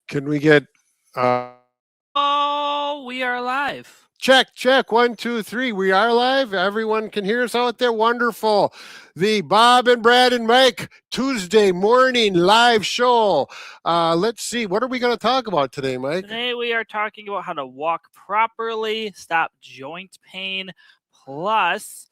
Can we get Oh, we are live. check 1 2 3? We are live. Everyone can hear us out there. Wonderful. The Bob and Brad and Mike Tuesday morning live show. Let's see, what are we going to talk about today, Mike? Today we are talking about how to walk properly, stop joint pain, plus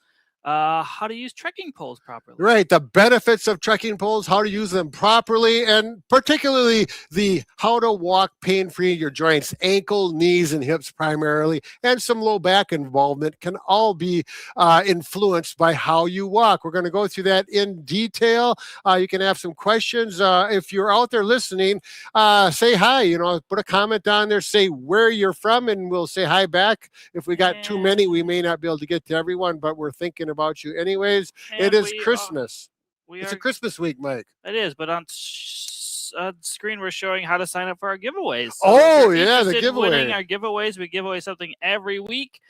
how to use trekking poles properly. Right, the benefits of trekking poles, how to use them properly, and particularly the how to walk pain-free in your joints, ankle, knees, and hips primarily, and some low back involvement can all be influenced by how you walk. We're going to go through that in detail. You can have some questions. If you're out there listening, say hi, put a comment down there, say where you're from, and we'll say hi back. If we got too many, we may not be able to get to everyone, but we're thinking about you anyways. And it is Christmas. It's a Christmas week, Mike. It is, but on screen we're showing how to sign up for our giveaways. So the giveaway. Winning our giveaways. We give away something every week.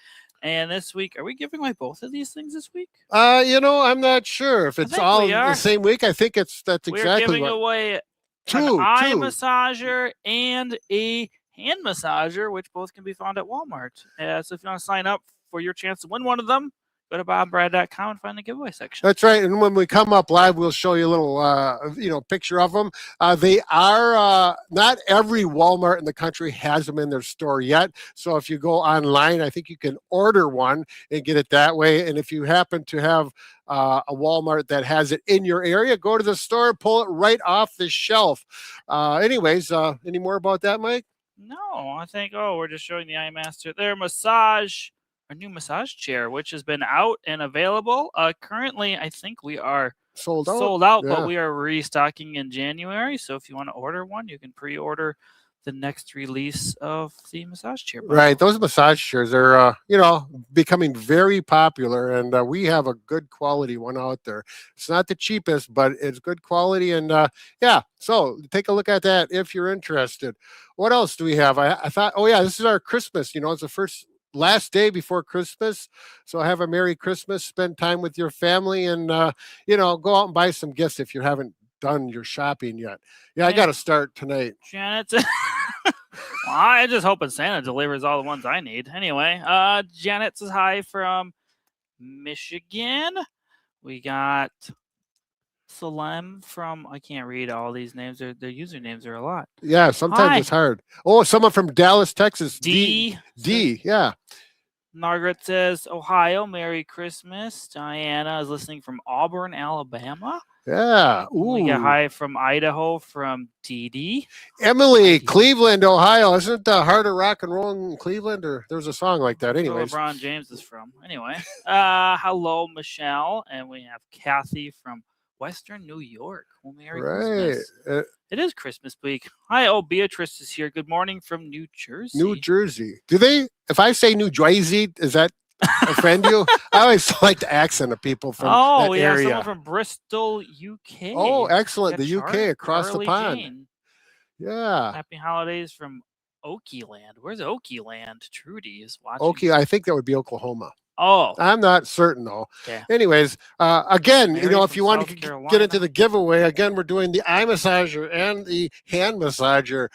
And this week, are we giving away both of these things this week? I'm not sure if it's all the same week. I think that's exactly what. We're giving away an eye massager and a hand massager, which both can be found at Walmart. So if you want to sign up for your chance to win one of them, go to bobbrad.com and find the giveaway section. That's right. And when we come up live, we'll show you a little, picture of them. They are not every Walmart in the country has them in their store yet. So if you go online, I think you can order one and get it that way. And if you happen to have a Walmart that has it in your area, go to the store, pull it right off the shelf. Anyways, any more about that, Mike? No, I think, we're just showing the iMaster there. Our new massage chair, which has been out and available. Currently, I think we are sold out, yeah. But we are restocking in January. So if you want to order one, you can pre-order the next release of the massage chair. Right. Those massage chairs are, becoming very popular, and we have a good quality one out there. It's not the cheapest, but it's good quality. And so take a look at that if you're interested. What else do we have? I thought, this is our Christmas. It's the last day before Christmas, so have a Merry Christmas, spend time with your family, and go out and buy some gifts if you haven't done your shopping yet. I got to start tonight. Janet, I just hoping Santa delivers all the ones I need. Anyway, Janet says hi from Michigan. We got Salem from, I can't read all these names. Their usernames are a lot. Yeah, sometimes it's hard. Oh, someone from Dallas, Texas. D, yeah. Margaret says, Ohio, Merry Christmas. Diana is listening from Auburn, Alabama. Yeah. Ooh. We got hi from Idaho from Dee. Emily, Cleveland, Ohio. Isn't the Heart of Rock and Roll in Cleveland? Or there's a song like that. Anyways. Where LeBron James is from. Anyway. Hello, Michelle. And we have Kathy from Western New York. Well, Merry Christmas. It is Christmas week. Hi, Beatrice is here. Good morning from New Jersey. New Jersey. If I say New Jersey, does that offend you? I always like the accent of people from that area. Someone from Bristol, UK. Oh, excellent. The UK across the pond. Jane. Yeah. Happy holidays from Oakeyland. Where's Oakeyland? Trudy is watching. Oakey, I think that would be Oklahoma. Oh, I'm not certain though. Okay. Anyways, again, if you want to get into the giveaway, again, we're doing the eye massager and the hand massager,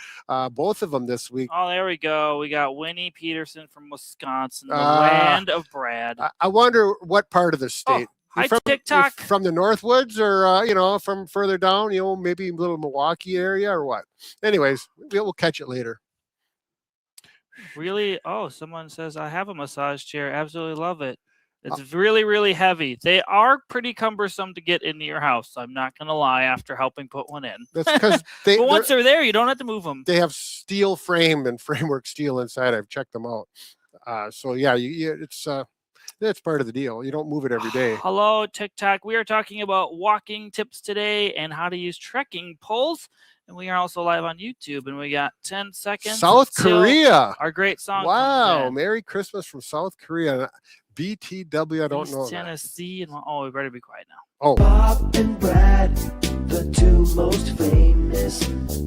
both of them this week. Oh, there we go. We got Winnie Peterson from Wisconsin, the land of Brad. I wonder what part of the state. Hi, TikTok. From the Northwoods, or from further down, maybe a little Milwaukee area or what. Anyways, we'll catch it later. Really? Oh, someone says, I have a massage chair. Absolutely love it. It's really, really heavy. They are pretty cumbersome to get into your house. I'm not going to lie after helping put one in. That's because but once they're there, you don't have to move them. They have steel frame and framework steel inside. I've checked them out. That's part of the deal. You don't move it every day. Hello, TikTok. We are talking about walking tips today and how to use trekking poles. And we are also live on YouTube, and we got 10 seconds. South Korea. Our great song. Wow. Merry Christmas from South Korea. BTW, I don't know. Tennessee. We better be quiet now. Oh. Bob and Brad, the two most famous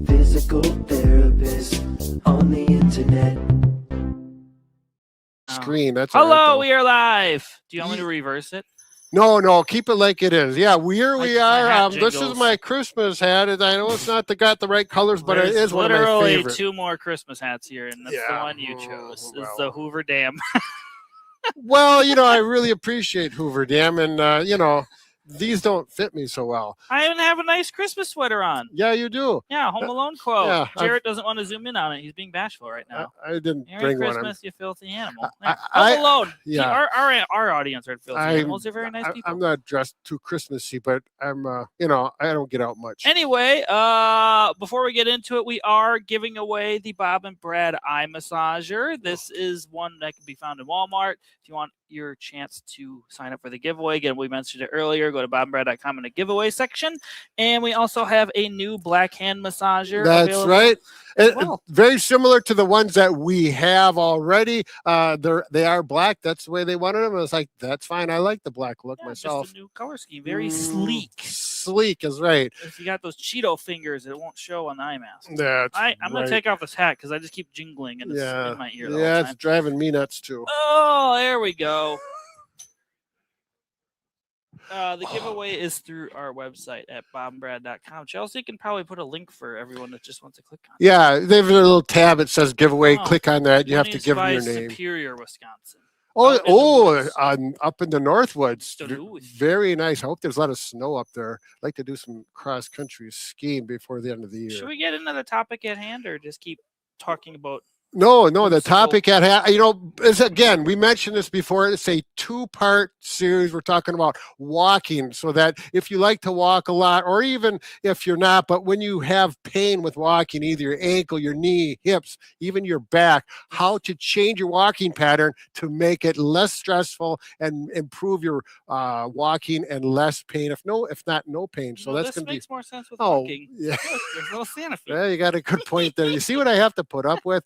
physical therapists on the internet. Screen. That's hello, we are live. Do you want me to reverse it? No, keep it like it is. Yeah, we My are. hat This is jingles. my Christmas hat, and I know it's not got the right colors, but it There's is one of my literally favorite. 2 more Christmas hats here, and that's the Yeah, one you chose. Is well. the Hoover Dam. Well, I really appreciate Hoover Dam, and these don't fit me so well. I even have a nice Christmas sweater on. Yeah, you do. Yeah, Home Alone quote. Yeah, Jarrett doesn't want to zoom in on it. He's being bashful right now. I didn't Merry bring Christmas, one. you filthy animal. I- Home Alone. yeah. Our audience are filthy animals. They're very nice people. I'm not dressed too Christmassy, but I'm, I don't get out much. Anyway, before we get into it, we are giving away the Bob and Brad eye massager. This is one that can be found in Walmart. If you want your chance to sign up for the giveaway, again, we mentioned it earlier, go to bobandbrad.com in the giveaway section. And we also have a new black hand massager. That's right. Very similar to the ones that we have already. They are black. That's the way they wanted them. I was like, that's fine. I like the black look myself. Just a new color scheme. Very sleek. Sleek is right. If you got those Cheeto fingers, it won't show on the eye mask. I'm going to right. take off this hat because I just keep jingling and it's in my ear. Yeah, it's driving me nuts too. Oh, there we go. The giveaway is through our website at bobandbrad.com. Chelsea can probably put a link for everyone that just wants to click on it. Yeah, they have a little tab that says giveaway. Click on that. You have to give them your name. Superior, Wisconsin. Up in the Northwoods. Duluth. Very nice. I hope there's a lot of snow up there. I'd like to do some cross-country skiing before the end of the year. Should we get into the topic at hand or just keep talking about... No, the topic at hand, is, again, we mentioned this before. It's a 2-part series. We're talking about walking, so that if you like to walk a lot, or even if you're not, but when you have pain with walking, either your ankle, your knee, hips, even your back, how to change your walking pattern to make it less stressful and improve your walking and less pain, if not no pain. So that's going to be... makes more sense with walking. Yeah. There's no Santa feet. Yeah, you got a good point there. You see what I have to put up with?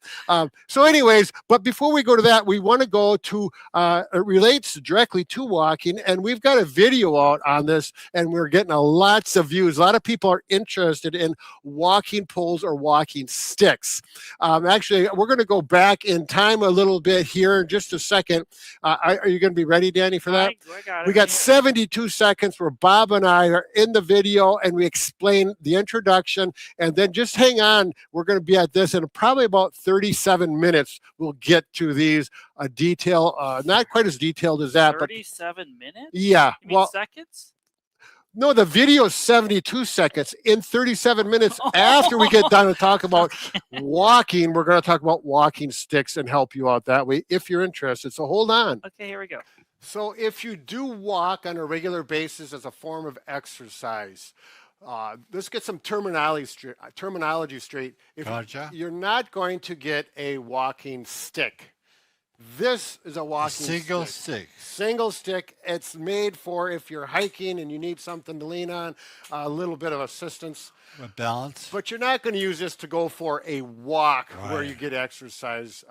So anyways, but before we go to that, we want to go to, it relates directly to walking, and we've got a video out on this, and we're getting lots of views. A lot of people are interested in walking poles or walking sticks. Actually, we're going to go back in time a little bit here in just a second. Are you going to be ready, Danny, for that? I got it. We got 72 seconds where Bob and I are in the video, and we explain the introduction, and then just hang on. We're going to be at this in probably about 37 minutes. We'll get to these detail, not quite as detailed as that. 37 minutes? Yeah. You mean seconds? No, the video is 72 seconds. In 37 minutes after we get done and talk about walking, we're going to talk about walking sticks and help you out that way if you're interested. So hold on. Okay, here we go. So if you do walk on a regular basis as a form of exercise, let's get some terminology straight. You're not going to get a walking stick. This is a walking stick. Single stick. It's made for if you're hiking and you need something to lean on, a little bit of assistance. With balance. But you're not going to use this to go for a walk where you get exercise.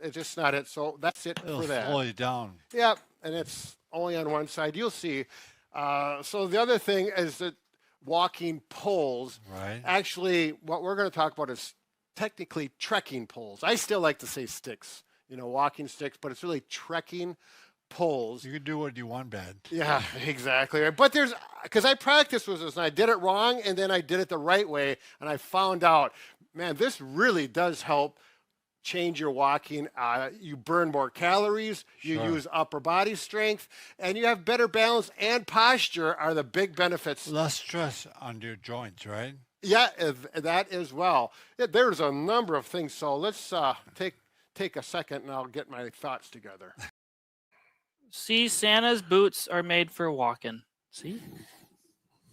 It's just not it. So that's it for that. It'll slow you down. Yeah, and it's only on one side. You'll see. So the other thing is that walking poles. Right. Actually, what we're going to talk about is technically trekking poles. I still like to say sticks, walking sticks, but it's really trekking poles. You can do what you want, Brad. Yeah, exactly. But because I practiced with this and I did it wrong and then I did it the right way and I found out, man, this really does help change your walking. You burn more calories, you use upper body strength, and you have better balance and posture are the big benefits. Less stress on your joints, right? Yeah, that as well. There's a number of things. So let's take a second and I'll get my thoughts together. See, Santa's boots are made for walking. See?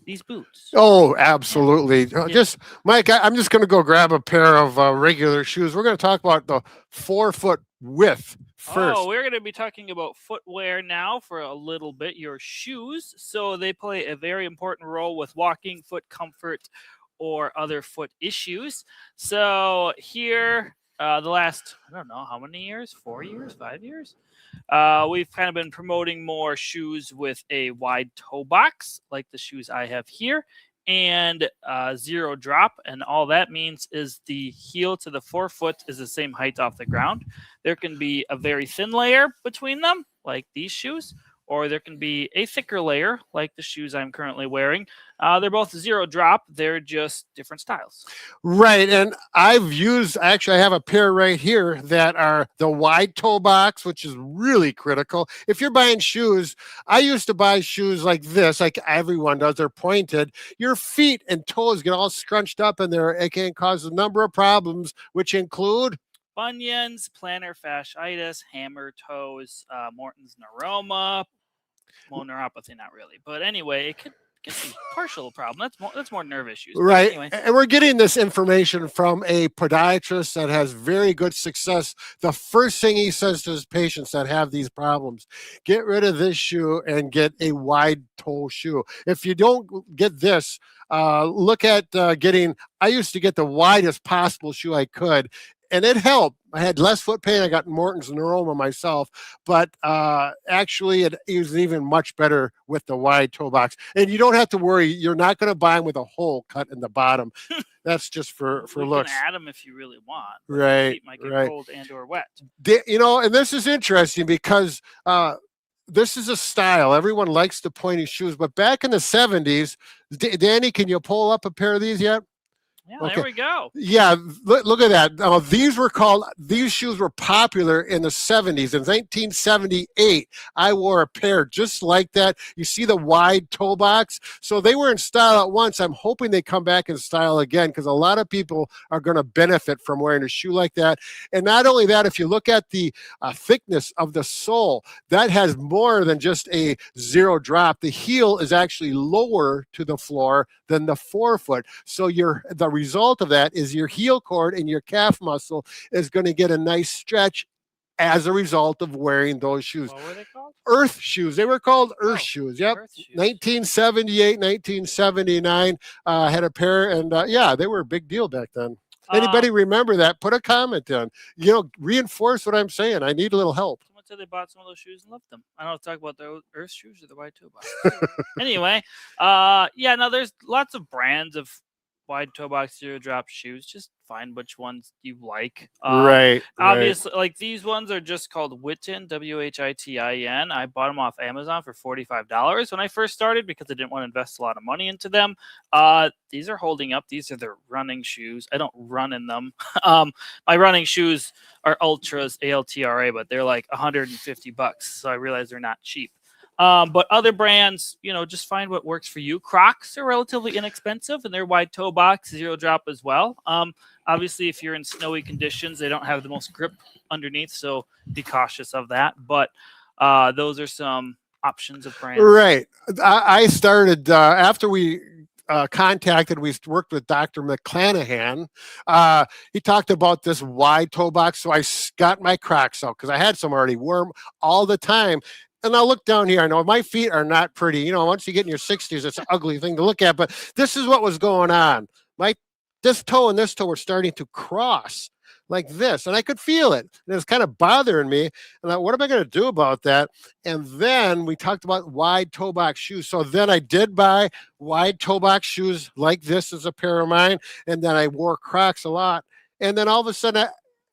These boots. Oh, absolutely. Just, Mike, I'm just going to go grab a pair of regular shoes. We're going to talk about the 4-foot width first. Oh, we're going to be talking about footwear now for a little bit, your shoes. So they play a very important role with walking, foot comfort, or other foot issues. So here, the last, I don't know, how many years? 4 years? 5 years? We've kind of been promoting more shoes with a wide toe box, like the shoes I have here, and zero drop. And all that means is the heel to the forefoot is the same height off the ground. There can be a very thin layer between them, like these shoes, or there can be a thicker layer, like the shoes I'm currently wearing. They're both zero drop. They're just different styles. Right. And actually, I have a pair right here that are the wide toe box, which is really critical. If you're buying shoes, I used to buy shoes like this, like everyone does. They're pointed. Your feet and toes get all scrunched up in there. It can cause a number of problems, which include bunions, plantar fasciitis, hammer toes, Morton's neuroma. Well, neuropathy, not really. But anyway, it could be partial problem. That's more nerve issues. Right. Anyway. And we're getting this information from a podiatrist that has very good success. The first thing he says to his patients that have these problems, get rid of this shoe and get a wide toe shoe. If you don't get this, look at I used to get the widest possible shoe I could, and it helped. I had less foot pain. I got Morton's neuroma myself, but actually it was even much better with the wide toe box. And you don't have to worry. You're not going to buy them with a hole cut in the bottom. That's just for looks. You can add them if you really want. Right. Feet might get cold and or wet. And this is interesting because this is a style. Everyone likes the pointy shoes, but back in the 70s, Danny, can you pull up a pair of these yet? Yeah, okay. There we go. Yeah, look at that. These shoes were popular in the 70s. In 1978, I wore a pair just like that. You see the wide toe box? So they were in style at once. I'm hoping they come back in style again because a lot of people are going to benefit from wearing a shoe like that. And not only that, if you look at the thickness of the sole, that has more than just a zero drop. The heel is actually lower to the floor than the forefoot. So the result of that is your heel cord and your calf muscle is going to get a nice stretch as a result of wearing those shoes. What were they called? Earth shoes. They were called Earth shoes. Yep. Earth shoes. 1978, 1979, had a pair, and they were a big deal back then. Anybody remember that? Put a comment in. Reinforce what I'm saying. I need a little help. Someone said they bought some of those shoes and loved them. I don't talk about the Earth shoes or the wide toe box. Anyway, there's lots of brands of wide toe box zero drop shoes. Just find which ones you like. Right. Obviously, like these ones are just called Witten, Whitin. I bought them off Amazon for $45 when I first started because I didn't want to invest a lot of money into them. These are holding up. These are their running shoes. I don't run in them. My running shoes are Ultras, ALTRA, but they're like $150. So I realize they're not cheap. But other brands, just find what works for you. Crocs are relatively inexpensive, and they're wide toe box, zero drop as well. Obviously, if you're in snowy conditions, they don't have the most grip underneath, so be cautious of that. But those are some options of brands. Right. I started after we we worked with Dr. McClanahan. He talked about this wide toe box, so I got my Crocs out because I had some already, wore them all the time. And I'll look down here. I know my feet are not pretty. Once you get in your 60s, it's an ugly thing to look at. But this is what was going on. This toe and this toe were starting to cross like this. And I could feel it. And it was kind of bothering me. And what am I going to do about that? And then we talked about wide toe box shoes. So then I did buy wide toe box shoes like this as a pair of mine. And then I wore Crocs a lot. And then all of a sudden,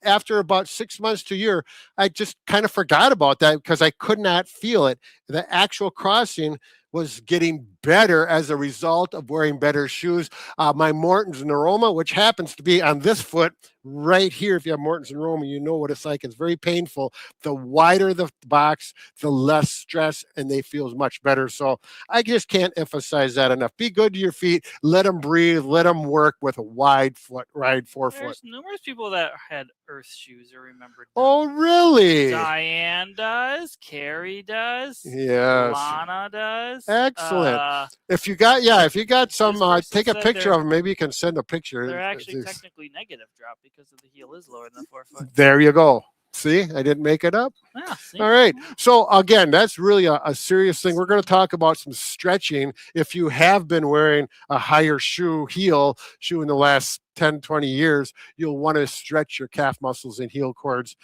after about 6 months to a year, I just kind of forgot about that because I could not feel it. The actual crossing was getting better as a result of wearing better shoes. My Morton's neuroma, which happens to be on this foot right here. If you have Morton's neuroma, you know what it's like. It's very painful. The wider the box, the less stress, and they feel much better. So I just can't emphasize that enough. Be good to your feet. Let them breathe. Let them work with a wide forefoot. There's numerous people that had Earth shoes are remembered. Oh, really? Diane does. Carrie does. Yes. Lana does. Excellent. If you got some, take a picture of them. Maybe you can send a picture. They're actually technically negative drop because of the heel is lower than the forefoot. There you go. See, I didn't make it up. Yeah, all right. So again, that's really a serious thing. We're going to talk about some stretching. If you have been wearing a higher heel shoe in the last 10, 20 years, you'll want to stretch your calf muscles and heel cords,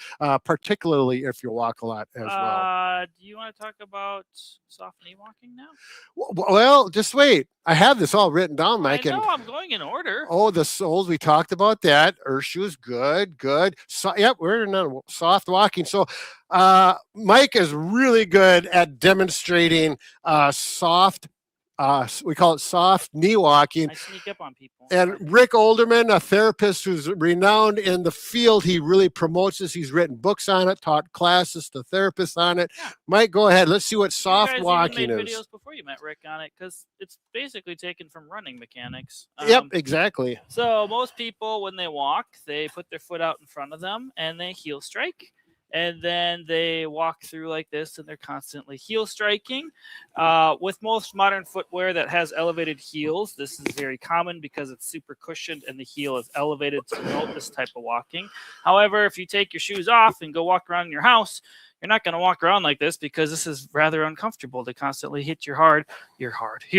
particularly if you walk a lot as well. Do you want to talk about soft knee walking now? Well, just wait. I have this all written down, Mike. I know, I'm going going in order. Oh, the soles, we talked about that. Earth shoes, good. So, yep, we're in soft walking. So Mike is really good at demonstrating soft, we call it soft knee walking. I sneak up on people. And Rick Olderman, a therapist who's renowned in the field, he really promotes this. He's written books on it, taught classes to therapists on it. Yeah. Mike, go ahead. Let's see what soft you guys walking even made is. videos before you met Rick on it, because it's basically taken from running mechanics. Yep, exactly. So most people, when they walk, they put their foot out in front of them and they heel strike. And then they walk through like this, and they're constantly heel striking. With most modern footwear that has elevated heels, this is very common because it's super cushioned and the heel is elevated to promote this type of walking. However, if you take your shoes off and go walk around your house, you're not going to walk around like this, because this is rather uncomfortable to constantly hit your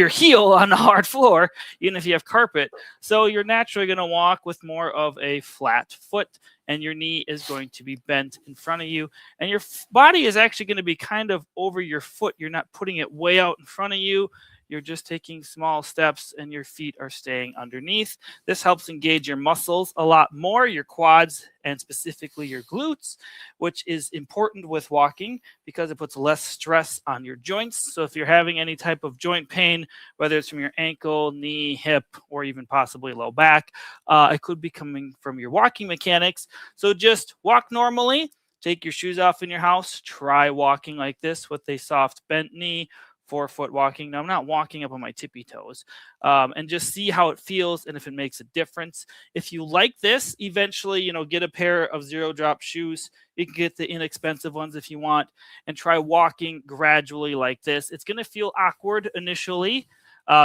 heel on the hard floor, even if you have carpet. So you're naturally going to walk with more of a flat foot, and your knee is going to be bent in front of you, and your body is actually going to be kind of over your foot. You're not putting it way out in front of you. You're just taking small steps, and your feet are staying underneath. This helps engage your muscles a lot more, your quads, and specifically your glutes, which is important with walking because it puts less stress on your joints. So if you're having any type of joint pain, whether it's from your ankle, knee, hip, or even possibly low back, it could be coming from your walking mechanics. So just walk normally, take your shoes off in your house, try walking like this with a soft bent knee, 4-foot walking. Now, I'm not walking up on my tippy toes, and just see how it feels and if it makes a difference. If you like this, eventually, get a pair of zero drop shoes. You can get the inexpensive ones if you want, and try walking gradually like this. It's going to feel awkward initially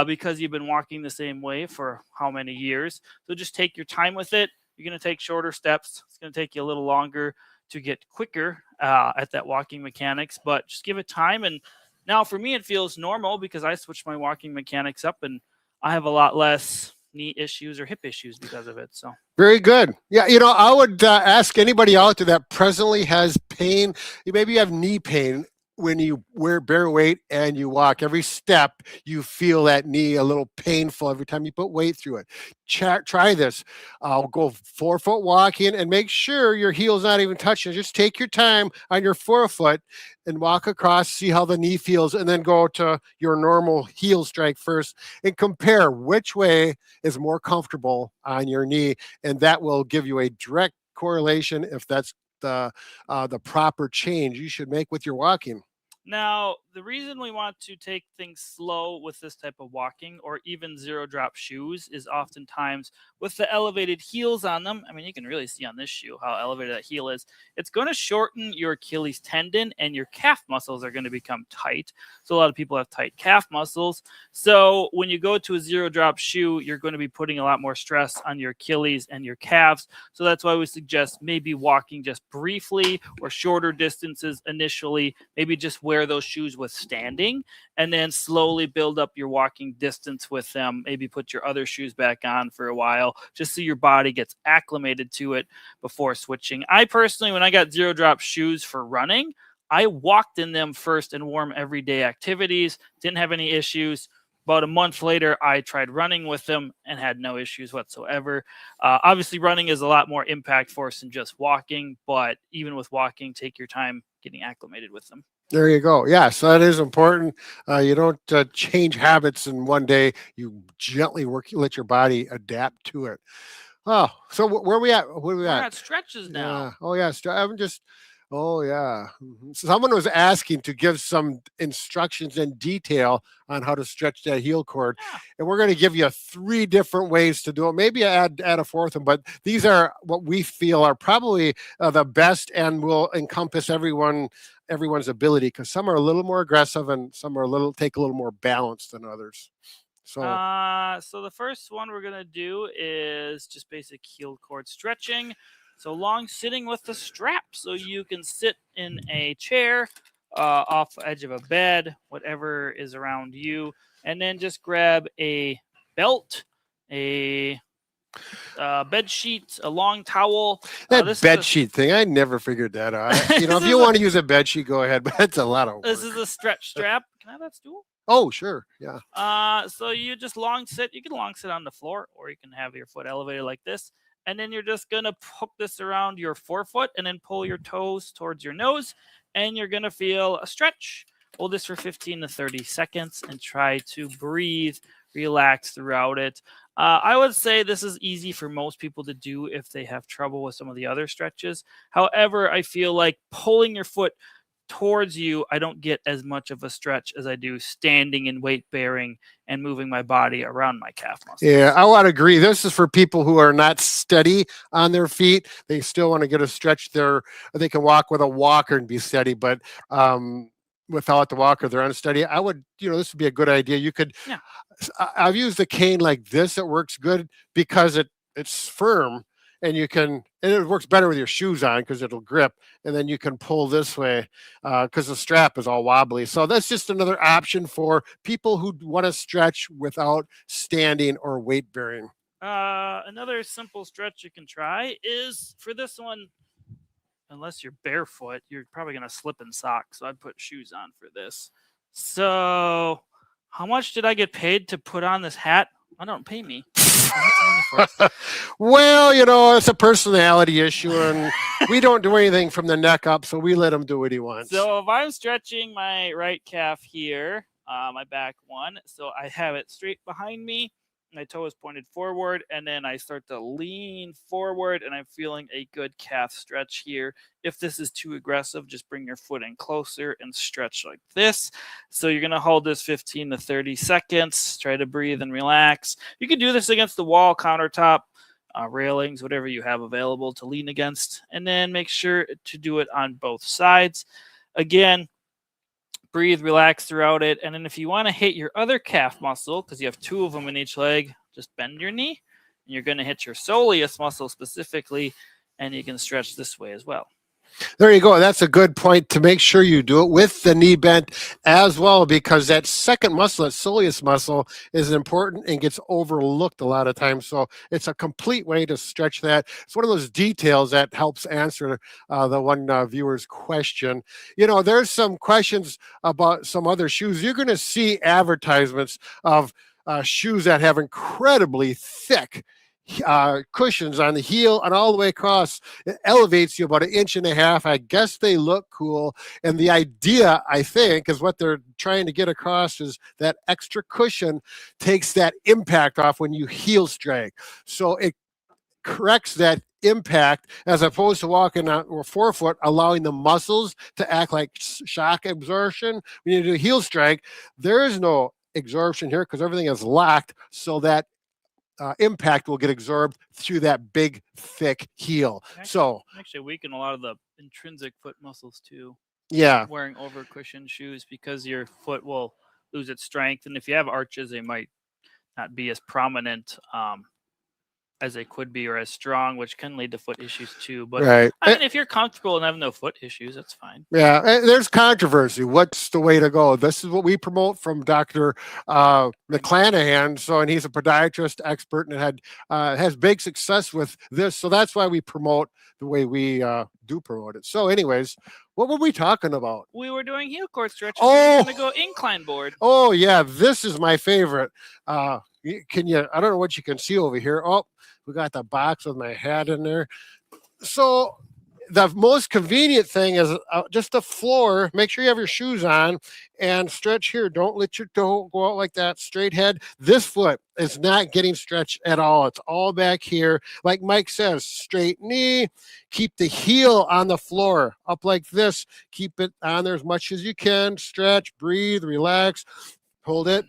because you've been walking the same way for how many years. So just take your time with it. You're going to take shorter steps. It's going to take you a little longer to get quicker at that walking mechanics, but just give it time. And now, for me, it feels normal because I switched my walking mechanics up, and I have a lot less knee issues or hip issues because of it. So very good. Yeah, I would ask anybody out there that presently has pain. Maybe you have knee pain. When you wear bare weight and you walk, every step you feel that knee a little painful every time you put weight through it. Try this. I'll go 4-foot walking and make sure your heel's not even touching. Just take your time on your 4-foot and walk across, see how the knee feels, and then go to your normal heel strike first and compare which way is more comfortable on your knee. And that will give you a direct correlation if that's the proper change you should make with your walking. Now, the reason we want to take things slow with this type of walking, or even zero drop shoes, is oftentimes with the elevated heels on them. I mean, you can really see on this shoe how elevated that heel is. It's going to shorten your Achilles tendon, and your calf muscles are going to become tight. So a lot of people have tight calf muscles. So when you go to a zero drop shoe, you're going to be putting a lot more stress on your Achilles and your calves. So that's why we suggest maybe walking just briefly or shorter distances initially. Maybe just wear those shoes with standing, and then slowly build up your walking distance with them. Maybe put your other shoes back on for a while, just so your body gets acclimated to it before switching. I personally, when I got zero drop shoes for running, I walked in them first and wore them everyday activities. Didn't have any issues. About a month later, I tried running with them and had no issues whatsoever. Obviously, running is a lot more impact force than just walking, but even with walking, take your time getting acclimated with them. There you go. Yes, that is important. You don't change habits in one day. You gently let your body adapt to it. Oh, so where are we at? Where are we We're at? at stretches now. Yeah. Oh, yeah. I'm just. Oh, yeah. Someone was asking to give some instructions in detail on how to stretch that heel cord. Yeah. And we're going to give you 3 different ways to do it. Maybe add a 4th one, but these are what we feel are probably the best and will encompass everyone's ability, because some are a little more aggressive and some are take a little more balance than others. So the first one we're going to do is just basic heel cord stretching. So long sitting with the strap, so you can sit in a chair, off the edge of a bed, whatever is around you, and then just grab a belt, a bed sheet, a long towel. That bed sheet thing, I never figured that out. If you want to use a bed sheet, go ahead, but it's a lot of work. This is a stretch strap. Can I have that stool? Oh, sure. Yeah. So you just long sit. You can long sit on the floor, or you can have your foot elevated like this. And then you're just going to hook this around your forefoot and then pull your toes towards your nose. And you're going to feel a stretch. Hold this for 15 to 30 seconds and try to breathe, relax throughout it. I would say this is easy for most people to do if they have trouble with some of the other stretches. However, I feel like pulling your foot towards you, I don't get as much of a stretch as I do standing and weight bearing and moving my body around my calf muscles. Yeah, I would agree. This is for people who are not steady on their feet. They still want to get a stretch there. They can walk with a walker and be steady, but without the walker, they're unsteady. I would, this would be a good idea. You could, Yeah. I've used the cane like this. It works good because it's firm. And it works better with your shoes on because it'll grip. And then you can pull this way because the strap is all wobbly. So that's just another option for people who want to stretch without standing or weight bearing. Another simple stretch you can try is for this one, unless you're barefoot, you're probably going to slip in socks. So I'd put shoes on for this. So how much did I get paid to put on this hat? I don't pay me. Well, it's a personality issue, and we don't do anything from the neck up, so we let him do what he wants. So if I'm stretching my right calf here, my back one, so I have it straight behind me, my toe is pointed forward, and then I start to lean forward, and I'm feeling a good calf stretch here. If this is too aggressive, just bring your foot in closer and stretch like this. So you're going to hold this 15 to 30 seconds. Try to breathe and relax. You can do this against the wall, countertop, railings, whatever you have available to lean against. And then make sure to do it on both sides. Again, breathe, relax throughout it. And then if you want to hit your other calf muscle, because you have two of them in each leg, just bend your knee. And you're going to hit your soleus muscle specifically, and you can stretch this way as well. There you go. That's a good point to make sure you do it with the knee bent as well, because that second muscle, that soleus muscle, is important and gets overlooked a lot of times. So it's a complete way to stretch that. It's one of those details that helps answer the one viewer's question. There's some questions about some other shoes. You're going to see advertisements of shoes that have incredibly thick cushions on the heel and all the way across. It elevates you about 1.5 inches. I guess they look cool. And the idea, I think, is what they're trying to get across is that extra cushion takes that impact off when you heel strike. So it corrects that impact as opposed to walking on your forefoot, allowing the muscles to act like shock absorption. When you do heel strike, there is no absorption here because everything is locked, so that impact will get absorbed through that big, thick heel. Actually weaken a lot of the intrinsic foot muscles too. Yeah. Wearing over cushioned shoes, because your foot will lose its strength. And if you have arches, they might not be as prominent as they could be, or as strong, which can lead to foot issues too. But right. I mean, if you're comfortable and have no foot issues, that's fine. Yeah, there's controversy. What's the way to go? This is what we promote from Dr. McClanahan. And he's a podiatrist expert and has big success with this. So that's why we promote the way we do promote it. So anyways, what were we talking about? We were doing heel cord stretches. Oh, we're going to go incline board. Oh yeah, this is my favorite. I don't know what you can see over here. Oh, we got the box with my hat in there. So the most convenient thing is just the floor. Make sure you have your shoes on and stretch here. Don't let your toe go out like that. Straight head. This foot is not getting stretched at all. It's all back here. Like Mike says, straight knee. Keep the heel on the floor up like this. Keep it on there as much as you can. Stretch, breathe, relax. Hold it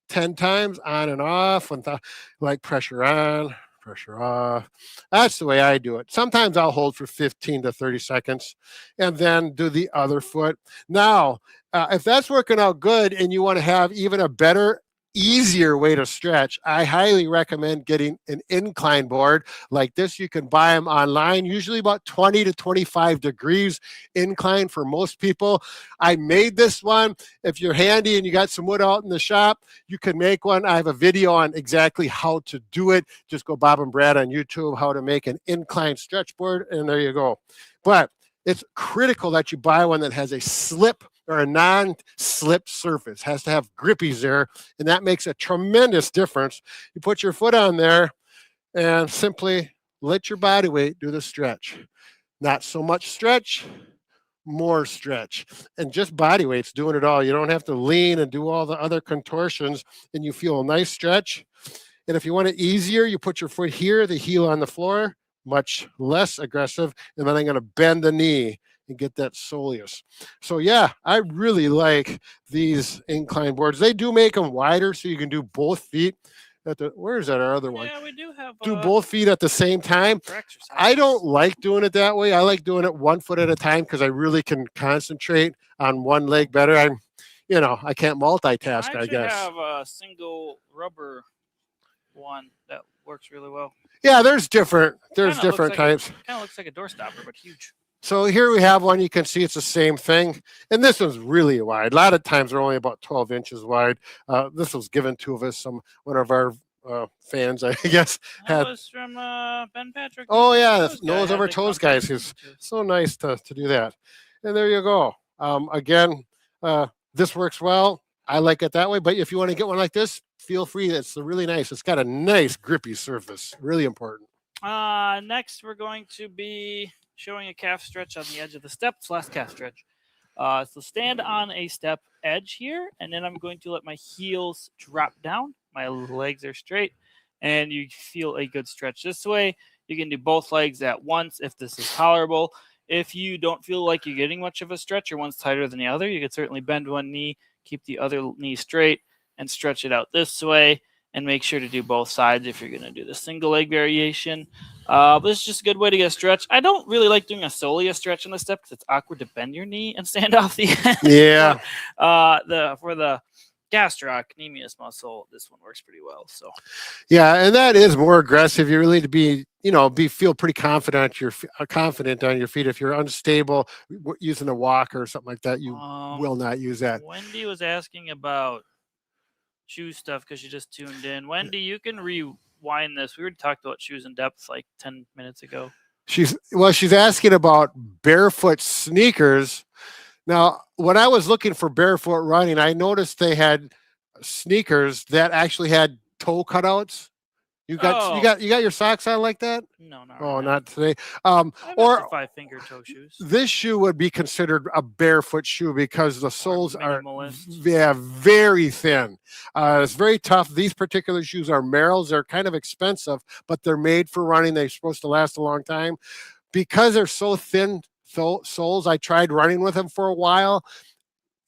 10 times on and off. Like pressure on, pressure off. That's the way I do it. Sometimes I'll hold for 15 to 30 seconds and then do the other foot. Now, if that's working out good and you want to have even a better, easier way to stretch, I highly recommend getting an incline board like this. You can buy them online, usually about 20 to 25 degrees incline for most people. I made this one. If you're handy and you got some wood out in the shop, you can make one. I have a video on exactly how to do it. Just go Bob and Brad on YouTube, how to make an incline stretch board, and there you go. But it's critical that you buy one that has a slip or a non-slip surface. It has to have grippies there, and that makes a tremendous difference. You put your foot on there and simply let your body weight do the stretch. Not so much stretch, more stretch, and just body weight's doing it all. You don't have to lean and do all the other contortions, and you feel a nice stretch. And if you want it easier, you put your foot here, the heel on the floor, much less aggressive, and then I'm going to bend the knee and get that soleus. So yeah, I really like these incline boards. They do make them wider so you can do both feet. Where's that our other one? Yeah, we do have do both feet at the same time. I don't like doing it that way. I like doing it 1 foot at a time because I really can concentrate on one leg better. I can't multitask, I guess. I have a single rubber one that works really well. Yeah, there's different types. Kind of looks like a door stopper, but huge. So here we have one. You can see it's the same thing. And this one's really wide. A lot of times they're only about 12 inches wide. This was given to us. One of our fans, I guess. That was from Ben Patrick. Oh, yeah. Nose over toes guys. He's so nice to do that. And there you go. Again, this works well. I like it that way. But if you want to get one like this, feel free. It's really nice. It's got a nice grippy surface. Really important. Next, we're going to be showing a calf stretch on the edge of the steps. Last calf stretch. So stand on a step edge here, and then I'm going to let my heels drop down. My legs are straight, and you feel a good stretch this way. You can do both legs at once if this is tolerable. If you don't feel like you're getting much of a stretch or one's tighter than the other, you could certainly bend one knee, keep the other knee straight, and stretch it out this way. And make sure to do both sides if you're going to do the single leg variation. This is just a good way to get a stretch. I don't really like doing solely a stretch on the step because it's awkward to bend your knee and stand off the end. Yeah. For the gastrocnemius muscle, this one works pretty well. So. Yeah, and that is more aggressive. You really need to feel pretty confident on your feet. If you're unstable using a walker or something like that, you will not use that. Wendy was asking about shoe stuff because you just tuned in. Wendy, you can rewind this. We already talked about shoes in depth like 10 minutes ago. She's asking about barefoot sneakers. Now, when I was looking for barefoot running, I noticed they had sneakers that actually had toe cutouts. You got your socks on like that? No, not Oh, right not today. or 5-finger toe shoes. This shoe would be considered a barefoot shoe because the soles are minimalist. very thin. It's very tough. These particular shoes are Merrell's. They're kind of expensive, but they're made for running. They're supposed to last a long time. Because they're so thin soles, I tried running with them for a while.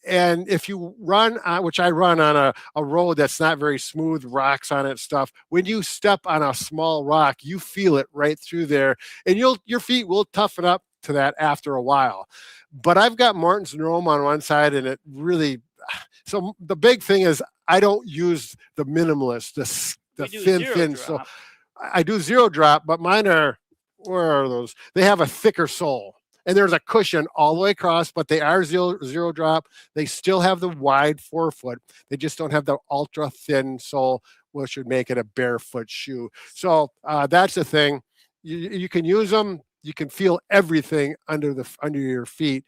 And if you run, which I run on a road that's not very smooth, rocks on it, stuff, when you step on a small rock, you feel it right through there, and your feet will toughen up to that after a while. But I've got Martin's Rome on one side, and it really. So the big thing is I don't use the minimalist, the thin. So I do zero drop, but mine are. Where are those? They have a thicker sole. And there's a cushion all the way across, but they are zero drop. They still have the wide forefoot. They just don't have the ultra thin sole, which would make it a barefoot shoe. So that's the thing. You can use them. You can feel everything under your feet,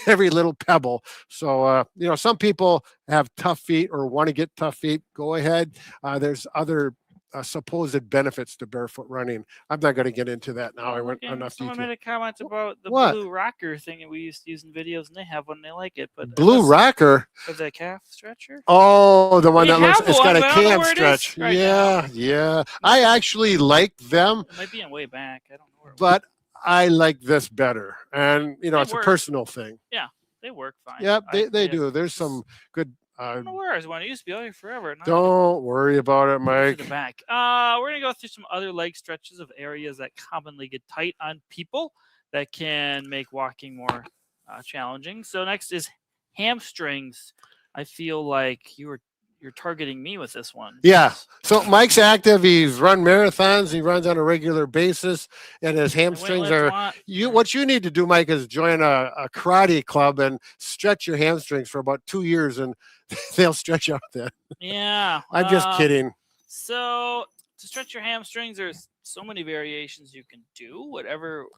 every little pebble. So some people have tough feet or want to get tough feet. Go ahead. There's other supposed benefits to barefoot running. I'm not going to get into that now. I went enough detail. Someone made a comment about the blue rocker thing that we used to use in videos, and they have one. They like it, but blue rocker for the calf stretcher. Oh, the one that looks. It's got a cam stretch. Right yeah. I actually like them. It might be on way back. I don't know. But I like this better, and it's a personal thing. Yeah, they work fine. Yep, they do. There's some good. I don't know where I was one. It used to be out here forever. Don't worry about it, Mike. To the back. We're going to go through some other leg stretches of areas that commonly get tight on people that can make walking more challenging. So next is hamstrings. I feel like you're targeting me with this one. Yeah. So Mike's active. He's run marathons. He runs on a regular basis, and his hamstrings are. What you need to do, Mike, is join a karate club and stretch your hamstrings for about 2 years, and they'll stretch out then. Yeah. I'm just kidding. So to stretch your hamstrings, there's so many variations you can do. Whichever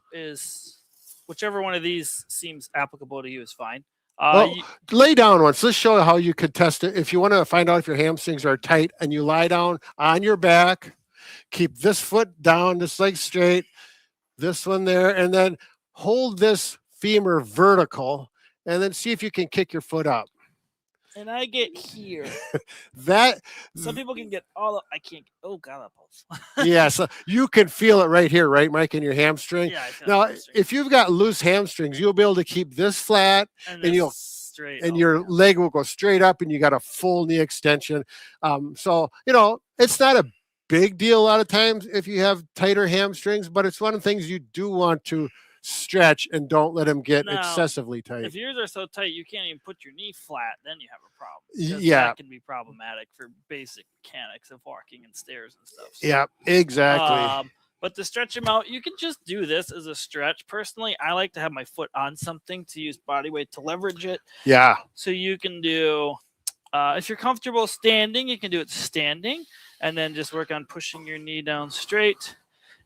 one of these seems applicable to you is fine. Well, lay down once. Let's show you how you could test it. If you want to find out if your hamstrings are tight, and you lie down on your back, keep this foot down, this leg straight, this one there, and then hold this femur vertical, and then see if you can kick your foot up. And I get here. That some people can get all up. I can't. Oh God, that pulse. Yeah, so you can feel it right here, right, Mike, in your hamstring. Yeah, I feel now, hamstring. if you've got loose hamstrings, you'll be able to keep this flat, and you'll straight, and your leg will go straight up, and you got a full knee extension. So it's not a big deal a lot of times if you have tighter hamstrings, but it's one of the things you do want to stretch and don't let them get excessively tight. If yours are so tight you can't even put your knee flat, then you have a problem. Yeah, that can be problematic for basic mechanics of walking and stairs and stuff. So, yeah, exactly. But to stretch them out, you can just do this as a stretch. Personally, I like to have my foot on something to use body weight to leverage it. Yeah. So you can do, if you're comfortable standing, you can do it standing, and then just work on pushing your knee down straight.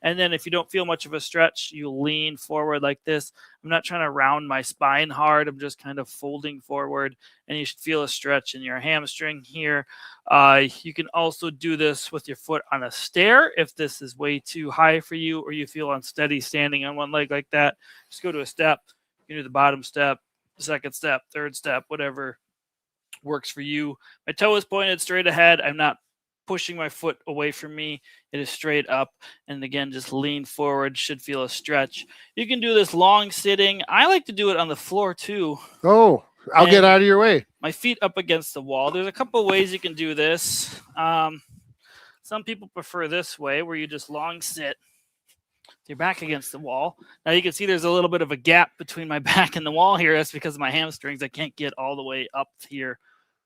And then if you don't feel much of a stretch, you lean forward like this. I'm not trying to round my spine hard. I'm just kind of folding forward, and you should feel a stretch in your hamstring here. You can also do this with your foot on a stair if this is way too high for you, or you feel unsteady standing on one leg like that. Just go to a step. You can do the bottom step, the second step, third step, whatever works for you. My toe is pointed straight ahead. I'm not pushing my foot away from me. It is straight up. And again, just lean forward. Should feel a stretch. You can do this long sitting. I like to do it on the floor too. Oh, I'll get out of your way. My feet up against the wall. There's a couple ways you can do this. Some people prefer this way, where you just long sit. Your back against the wall. Now you can see there's a little bit of a gap between my back and the wall here. That's because of my hamstrings. I can't get all the way up here.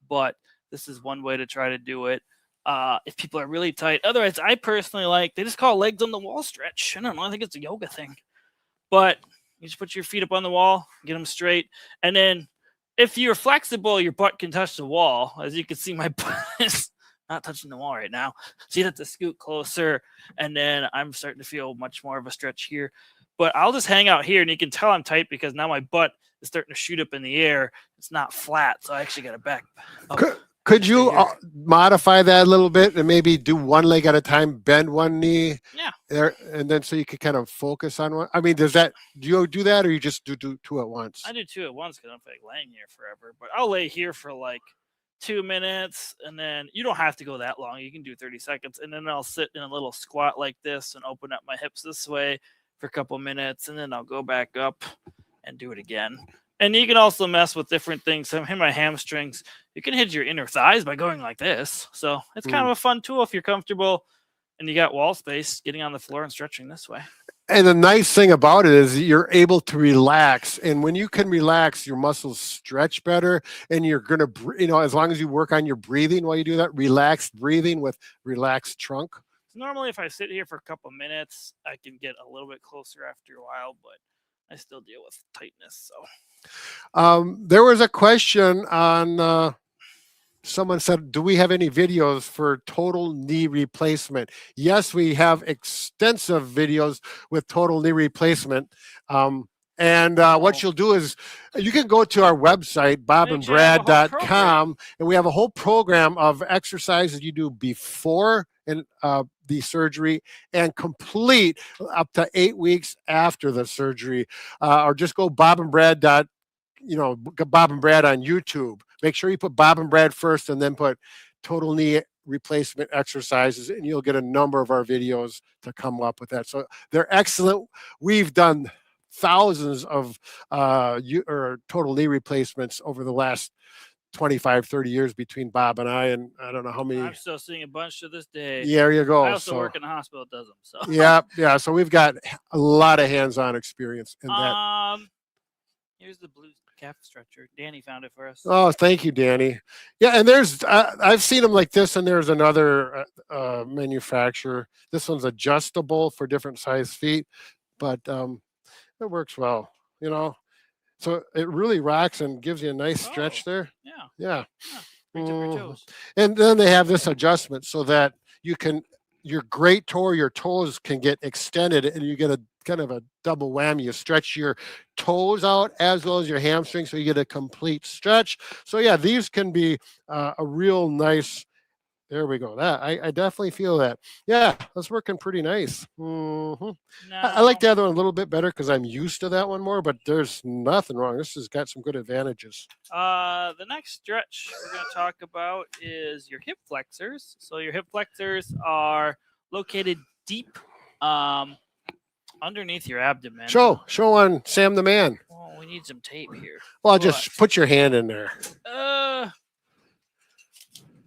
But this is one way to try to do it. If people are really tight. Otherwise, I personally they just call legs on the wall stretch. I don't know. I think it's a yoga thing. But you just put your feet up on the wall, get them straight. And then if you're flexible, your butt can touch the wall. As you can see, my butt is not touching the wall right now. So you have to scoot closer. And then I'm starting to feel much more of a stretch here. But I'll just hang out here, and you can tell I'm tight because now my butt is starting to shoot up in the air. It's not flat, so I actually got it back. Could you modify that a little bit and maybe do one leg at a time, bend one knee? Yeah. There, and then so you could kind of focus on one. I mean, do you do that, or you just do two at once? I do two at once because I'm laying here forever. But I'll lay here for 2 minutes, and then you don't have to go that long. You can do 30 seconds, and then I'll sit in a little squat like this and open up my hips this way for a couple minutes, and then I'll go back up and do it again. And you can also mess with different things. So I'm hitting my hamstrings. You can hit your inner thighs by going like this. So it's kind of a fun tool if you're comfortable and you got wall space, getting on the floor and stretching this way. And the nice thing about it is you're able to relax. And when you can relax, your muscles stretch better. And you're going to, as long as you work on your breathing while you do that, relaxed breathing with relaxed trunk. Normally, if I sit here for a couple minutes, I can get a little bit closer after a while, but I still deal with tightness. So there was a question on someone said, do we have any videos for total knee replacement? Yes, we have extensive videos with total knee replacement. What you'll do is you can go to our website, bobandbrad.com, and we have a whole program of exercises you do before and the surgery and complete up to 8 weeks after the surgery. Or just go Bob and Brad on YouTube. Make sure you put Bob and Brad first and then put total knee replacement exercises, and you'll get a number of our videos to come up with that. So they're excellent. We've done thousands of total knee replacements over the last 25, 30 years between Bob and I don't know how many. I'm still seeing a bunch to this day. Yeah, there you go. I also work in a hospital that does them. So yeah. So we've got a lot of hands-on experience in that. Here's the blue calf stretcher. Danny found it for us. Oh, thank you, Danny. Yeah, and there's I've seen them like this, and there's another manufacturer. This one's adjustable for different size feet, but it works well, So it really rocks and gives you a nice stretch there. Yeah. Reach up your toes. And then they have this adjustment so that you can your great toe or your toes can get extended, and you get a kind of a double whammy. You stretch your toes out as well as your hamstring, so you get a complete stretch. So yeah, these can be a real nice. There we go. That I definitely feel that. Yeah, that's working pretty nice. I like the other one a little bit better because I'm used to that one more. But there's nothing wrong. This has got some good advantages. The next stretch we're going to talk about is your hip flexors. So your hip flexors are located deep underneath your abdomen. Show on Sam the Man. Oh, we need some tape here. Well, just put your hand in there.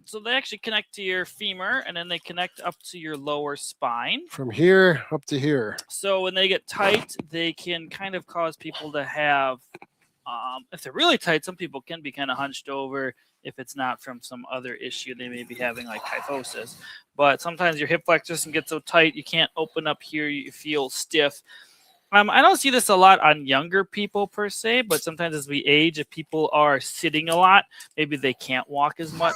So they actually connect to your femur, and then they connect up to your lower spine. From here up to here. So when they get tight, they can kind of cause people to have, if they're really tight, some people can be kind of hunched over if it's not from some other issue they may be having, like kyphosis. But sometimes your hip flexors can get so tight you can't open up here, you feel stiff. I don't see this a lot on younger people per se, but sometimes as we age, if people are sitting a lot, maybe they can't walk as much.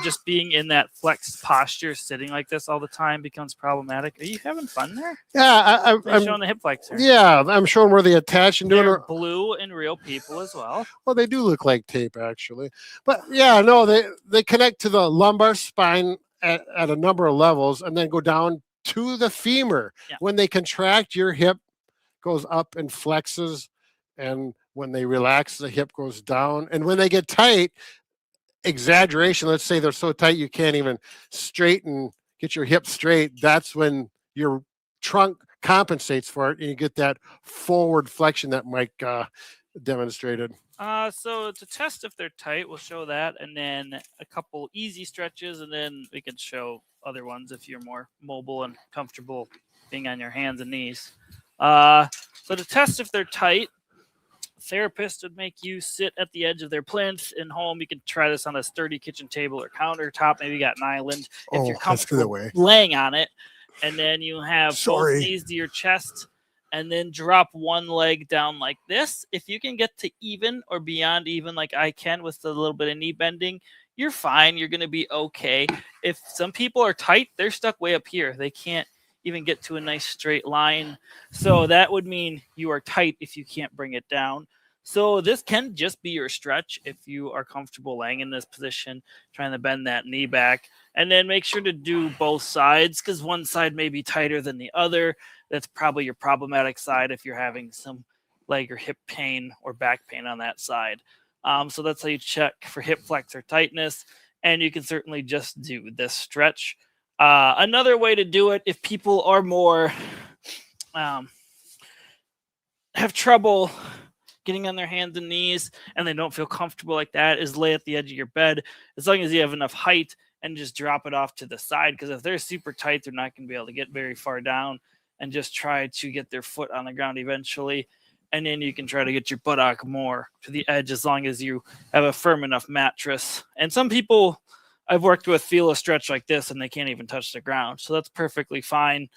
Just being in that flexed posture, sitting like this all the time becomes problematic. Are you having fun there? Yeah, I'm showing the hip flexor. Yeah, I'm showing where they attach and doing They're blue in real people as well. Well, they do look like tape actually, but yeah, no, they connect to the lumbar spine at a number of levels, and then go down to the femur. Yeah. When they contract, your hip goes up and flexes, and when they relax, the hip goes down. And when they get tight, exaggeration, let's say they're so tight you can't even straighten, get your hip straight, that's when your trunk compensates for it and you get that forward flexion that Mike demonstrated. So to test if they're tight, we'll show that, and then a couple easy stretches, and then we can show other ones if you're more mobile and comfortable being on your hands and knees. So to test if they're tight, a therapist would make you sit at the edge of their plinth. In home, you can try this on a sturdy kitchen table or countertop. Maybe you got an island if you're comfortable laying on it. And then you have both knees to your chest, and then drop one leg down like this. If you can get to even or beyond even like I can with a little bit of knee bending, you're fine. You're going to be okay. If some people are tight, they're stuck way up here. They can't even get to a nice straight line. So that would mean you are tight if you can't bring it down. So this can just be your stretch if you are comfortable laying in this position, trying to bend that knee back. And then make sure to do both sides, because one side may be tighter than the other. That's probably your problematic side if you're having some leg or hip pain or back pain on that side. So that's how you check for hip flexor tightness. And you can certainly just do this stretch. Another way to do it, if people are more have trouble getting on their hands and knees and they don't feel comfortable like that, is lay at the edge of your bed, as long as you have enough height, and just drop it off to the side, because if they're super tight, they're not going to be able to get very far down, and just try to get their foot on the ground eventually. And then you can try to get your buttock more to the edge as long as you have a firm enough mattress. And some people I've worked with feel a stretch like this and they can't even touch the ground. So that's perfectly fine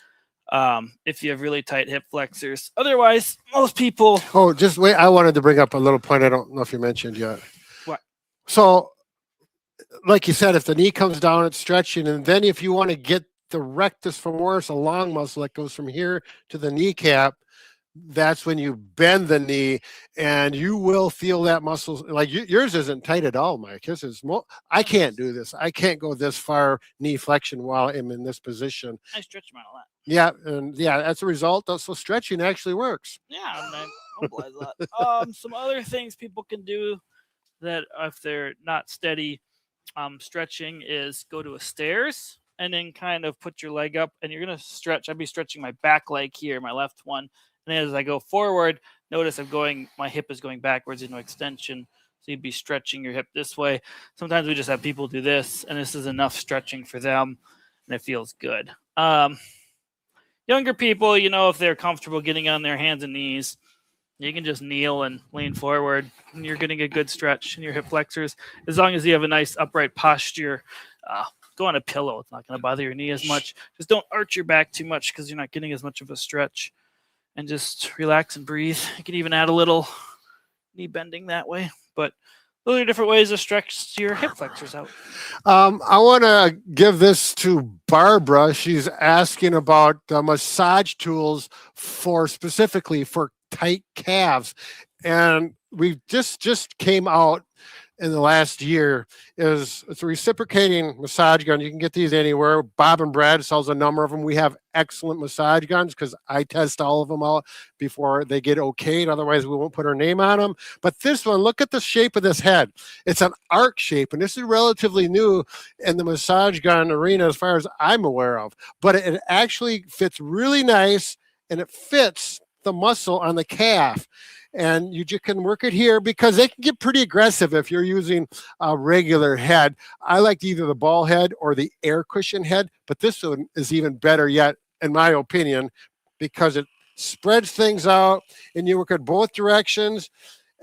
if you have really tight hip flexors. Otherwise, most people... Oh, just wait. I wanted to bring up a little point I don't know if you mentioned yet. What? So, like you said, if the knee comes down, it's stretching. And then if you want to get the rectus femoris, a long muscle that goes from here to the kneecap, that's when you bend the knee, and you will feel that muscle. Like yours isn't tight at all, Mike. His is I can't do this. I can't go this far knee flexion while I'm in this position. I stretch them out a lot. Yeah, and yeah, that's a result. So stretching actually works. Yeah, I mobilize that. Some other things people can do that if they're not steady stretching is go to a stairs and then kind of put your leg up, and you're gonna stretch. I'd be stretching my back leg here, my left one. And as I go forward, notice my hip is going backwards into extension. So you'd be stretching your hip this way. Sometimes we just have people do this, and this is enough stretching for them, and it feels good. Younger people, if they're comfortable getting on their hands and knees, you can just kneel and lean forward, and you're getting a good stretch in your hip flexors. As long as you have a nice upright posture, go on a pillow. It's not going to bother your knee as much. Just don't arch your back too much because you're not getting as much of a stretch. And just relax and breathe. You can even add a little knee bending that way. But those are different ways to stretch your hip flexors out. I want to give this to Barbara. She's asking about massage tools for specifically for tight calves, and we just came out in the last year is it's a reciprocating massage gun. You can get these anywhere. Bob and Brad sells a number of them. We have excellent massage guns because I test all of them out before they get okayed. Otherwise, we won't put our name on them. But this one, look at the shape of this head. It's an arc shape, and this is relatively new in the massage gun arena as far as I'm aware of. But it actually fits really nice, and it fits the muscle on the calf. And you just can work it here because they can get pretty aggressive if you're using a regular head. I like either the ball head or the air cushion head, but this one is even better yet, in my opinion, because it spreads things out and you work at both directions,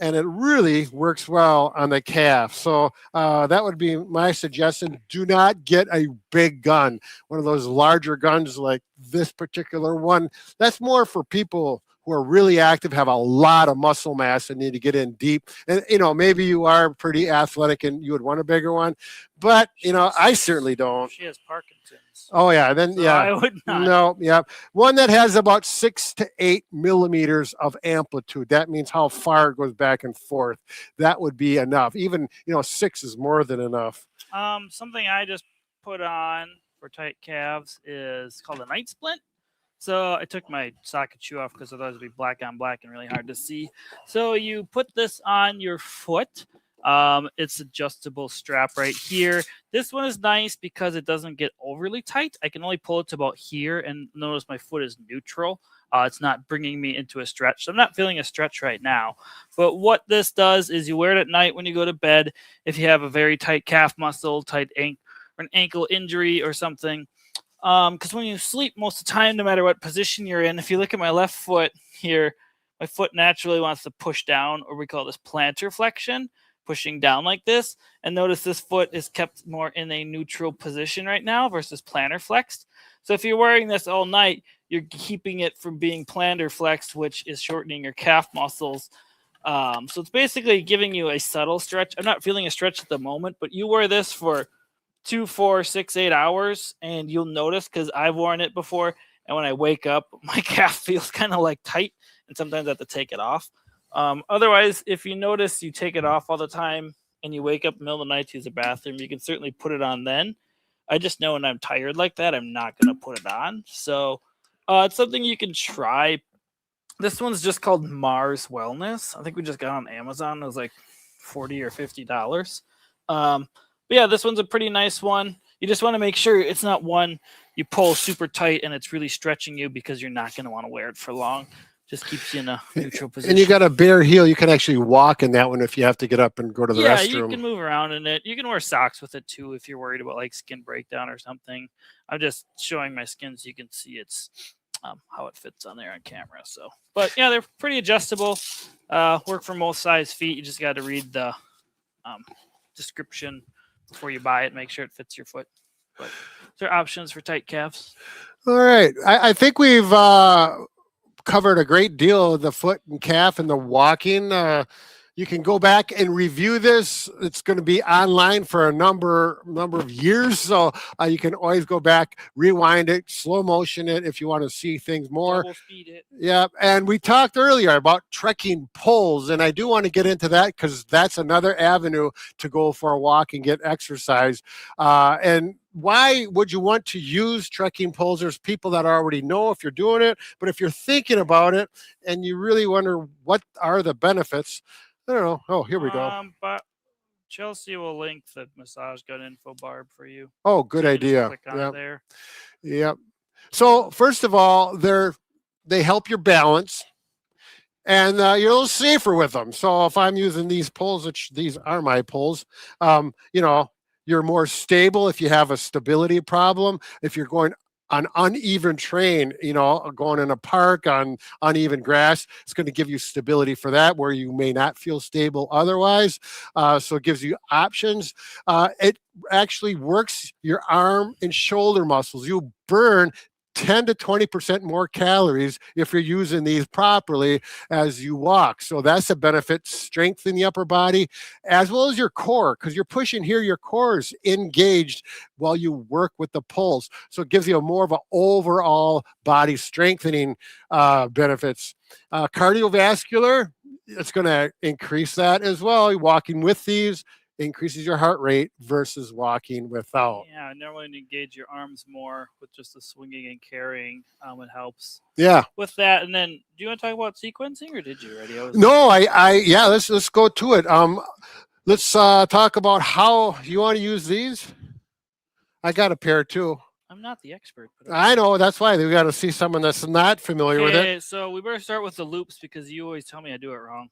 and it really works well on the calf. So that would be my suggestion. Do not get a big gun, one of those larger guns like this particular one. That's more for people who are really active, have a lot of muscle mass and need to get in deep. And, maybe you are pretty athletic and you would want a bigger one, but, I certainly don't. She has Parkinson's. Oh, yeah. Then, So yeah. I would not. No, yeah. One that has about 6 to 8 millimeters of amplitude. That means how far it goes back and forth. That would be enough. Even, 6 is more than enough. Something I just put on for tight calves is called a night splint. So I took my socket shoe off because otherwise it would be black on black and really hard to see. So you put this on your foot. It's adjustable strap right here. This one is nice because it doesn't get overly tight. I can only pull it to about here, and notice my foot is neutral. It's not bringing me into a stretch. So I'm not feeling a stretch right now. But what this does is you wear it at night when you go to bed. If you have a very tight calf muscle, tight ankle, or an ankle injury or something. Because when you sleep most of the time, no matter what position you're in, if you look at my left foot here, my foot naturally wants to push down, or we call this plantar flexion, pushing down like this. And notice this foot is kept more in a neutral position right now versus plantar flexed. So if you're wearing this all night, you're keeping it from being plantar flexed, which is shortening your calf muscles. So it's basically giving you a subtle stretch. I'm not feeling a stretch at the moment, but you wear this for 2, 4, 6, 8 hours, and you'll notice, because I've worn it before, and when I wake up, my calf feels kind of like tight, and sometimes I have to take it off. Otherwise, if you notice you take it off all the time and you wake up in the middle of the night to use the bathroom, you can certainly put it on then. I just know when I'm tired like that, I'm not going to put it on. So it's something you can try. This one's just called Mars Wellness. I think we just got on Amazon. It was like $40 or $50. But yeah, this one's a pretty nice one. You just want to make sure it's not one you pull super tight and it's really stretching you, because you're not going to want to wear it for long. Just keeps you in a neutral position. And you got a bare heel. You can actually walk in that one if you have to get up and go to the restroom. Yeah, you can move around in it. You can wear socks with it too if you're worried about like skin breakdown or something. I'm just showing my skin so you can see it's how it fits on there on camera. So, but yeah, they're pretty adjustable. Work for most size feet. You just got to read the description before you buy it. Make sure it fits your foot. But there are options for tight calves. All right. I think we've covered a great deal of the foot and calf and the walking. You can go back and review this. It's going to be online for a number of years, so you can always go back, rewind it, slow motion it if you want to see things more. Double speed it. Yeah, and we talked earlier about trekking poles, and I do want to get into that because that's another avenue to go for a walk and get exercise. And why would you want to use trekking poles? There's people that already know if you're doing it, but if you're thinking about it and you really wonder what are the benefits, I don't know. Oh, here we go. But Chelsea will link the massage gun info barb for you. Oh, good So you can just idea. click on Yeah. it there. Yep. So first of all, they help your balance, and you're a little safer with them. So if I'm using these poles, which these are my poles, you're more stable if you have a stability problem. If you're going on uneven terrain, going in a park on uneven grass, it's going to give you stability for that, where you may not feel stable otherwise. So it gives you options. It actually works your arm and shoulder muscles. You burn 10 to 20% more calories if you're using these properly as you walk. So that's a benefit. Strengthen the upper body as well as your core, because you're pushing here, your core is engaged while you work with the pulls. So it gives you a more of an overall body strengthening benefits. Cardiovascular, it's going to increase that as well. Walking with these increases your heart rate versus walking without. Yeah, normally when you engage your arms more with just the swinging and carrying, it helps. Yeah. With that, and then do you want to talk about sequencing, or did you already? No, yeah. Let's go to it. Let's talk about how you want to use these. I got a pair too. I'm not the expert. But I know, that's why we got to see someone that's not familiar with it. So we better start with the loops because you always tell me I do it wrong.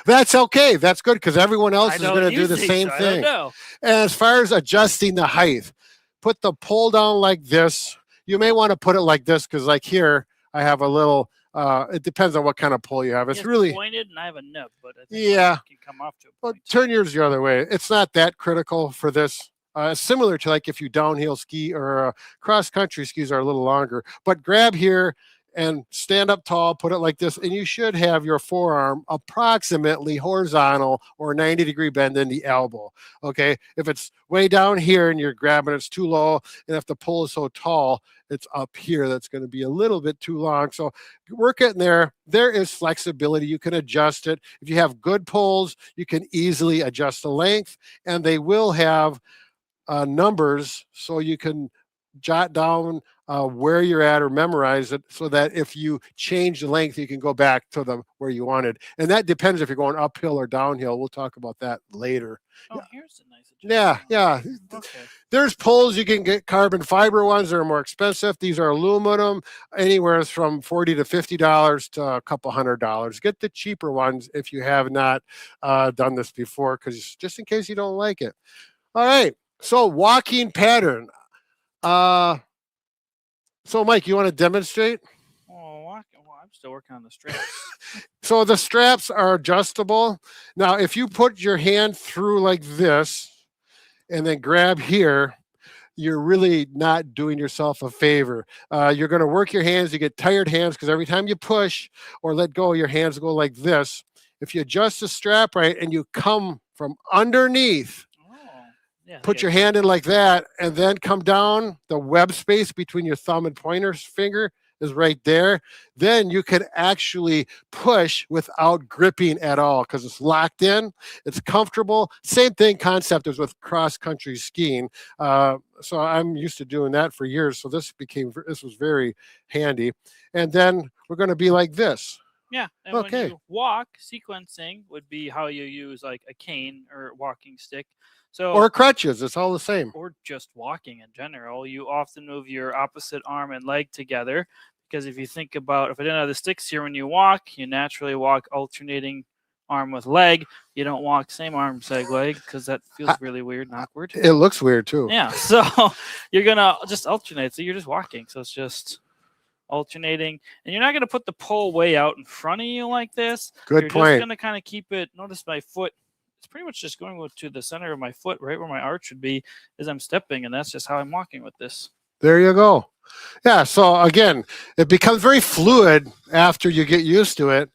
That's okay. That's good because everyone else is going to do the same so thing. I don't know. And as far as adjusting the height, put the pull down like this. You may want to put it like this because, like here, I have a little. It depends on what kind of pull you have. It's really pointed, and I have a nub, but I think yeah. It can come off to a Well, point. turn yours the other way. It's not that critical for this. Similar to like if you downhill ski or cross country skis are a little longer, but grab here and stand up tall, put it like this, and you should have your forearm approximately horizontal or 90-degree bend in the elbow. Okay. If it's way down here and you're grabbing, it's too low. And if the pull is so tall, it's up here. That's going to be a little bit too long. So work it in there. There is flexibility. You can adjust it. If you have good pulls, you can easily adjust the length, and they will have numbers so you can jot down where you're at or memorize it so that if you change the length, you can go back to the where you wanted. And that depends if you're going uphill or downhill. We'll talk about that later. Oh, here's a nice adjustment. Yeah. Okay. There's poles you can get, carbon fiber ones that are more expensive. These are aluminum, anywhere from $40 to $50 to a couple $100. Get the cheaper ones if you have not done this before, because just in case you don't like it. All right. So walking pattern. So Mike, you want to demonstrate? Oh, I'm still working on the straps. So the straps are adjustable. Now, if you put your hand through like this and then grab here, you're really not doing yourself a favor. You're going to work your hands. You get tired hands because every time you push or let go, your hands go like this. If you adjust the strap right and you come from underneath, put your hand in like that, and then come down. The web space between your thumb and pointer finger is right there. Then you can actually push without gripping at all because it's locked in. It's comfortable. Same thing concept as with cross-country skiing. So I'm used to doing that for years. So this was very handy. And then we're going to be like this. Yeah, and when you walk, sequencing would be how you use like a cane or walking stick. Or crutches, it's all the same. Or just walking in general. You often move your opposite arm and leg together because if you think about, if I didn't have the sticks here, when you walk, you naturally walk alternating arm with leg. You don't walk same arm, same leg because that feels really weird and awkward. It looks weird too. Yeah, so you're going to just alternate. So you're just walking. So it's just alternating, and you're not going to put the pole way out in front of you like this. Good point. You're just going to kind of keep it. Notice my foot. It's pretty much just going to the center of my foot, right where my arch should be, as I'm stepping, and that's just how I'm walking with this. There you go. Yeah. So again, it becomes very fluid after you get used to it,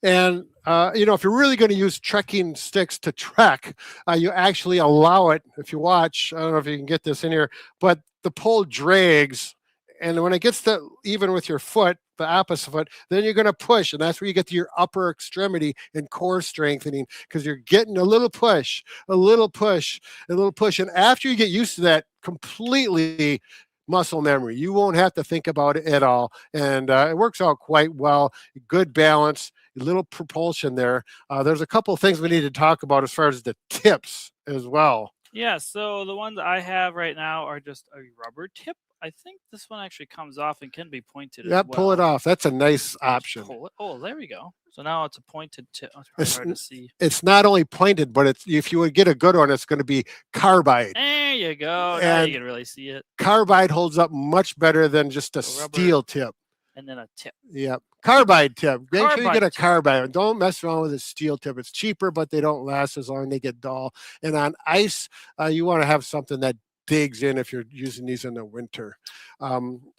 and if you're really going to use trekking sticks to trek, you actually allow it. If you watch, I don't know if you can get this in here, but the pole drags. And when it gets to even with your foot, the opposite foot, then you're going to push. And that's where you get to your upper extremity and core strengthening because you're getting a little push. And after you get used to that, completely muscle memory, you won't have to think about it at all. And it works out quite well. Good balance, a little propulsion there. There's a couple of things we need to talk about as far as the tips as well. Yeah, so the ones I have right now are just a rubber tip. I think this one actually comes off and can be pointed as well. Pull it off. That's a nice option. Pull it. Oh, there we go. So now it's a pointed tip. It's hard to see. It's not only pointed, but if you would get a good one, it's going to be carbide. There you go. Now you can really see it. Carbide holds up much better than just a steel tip. And then a tip. Yep. Carbide tip. Make sure you get a carbide. Don't mess around with a steel tip. It's cheaper, but they don't last as long. They get dull. And on ice, you want to have something that digs in if you're using these in the winter.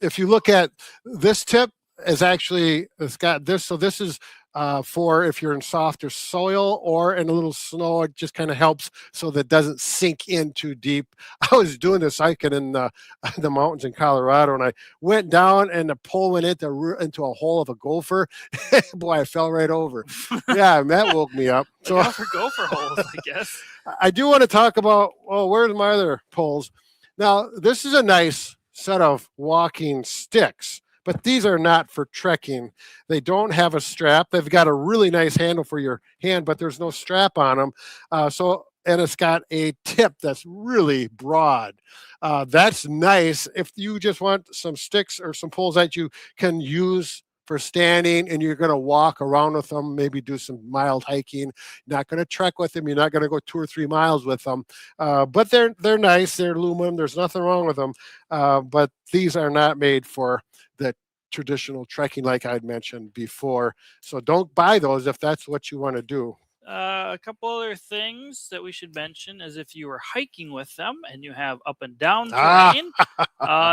If you look at this tip, is actually, it's got this. So this is for if you're in softer soil or in a little snow. It just kind of helps so that it doesn't sink in too deep. I was doing this hiking in the mountains in Colorado, and I went down and the pole went into a hole of a gopher. Boy, I fell right over. Yeah, and that woke me up. So for gopher holes, I guess. I do want to talk about, well, where's my other poles? Now, this is a nice set of walking sticks, but these are not for trekking. They don't have a strap. They've got a really nice handle for your hand, but there's no strap on them. And it's got a tip that's really broad. That's nice if you just want some sticks or some poles that you can use for standing and you're going to walk around with them, maybe do some mild hiking. You're not going to trek with them. You're not going to go 2 or 3 miles with them. But they're nice. They're aluminum. There's nothing wrong with them. But these are not made for the traditional trekking like I'd mentioned before. So don't buy those if that's what you want to do. A couple other things that we should mention is if you are hiking with them and you have up and down terrain,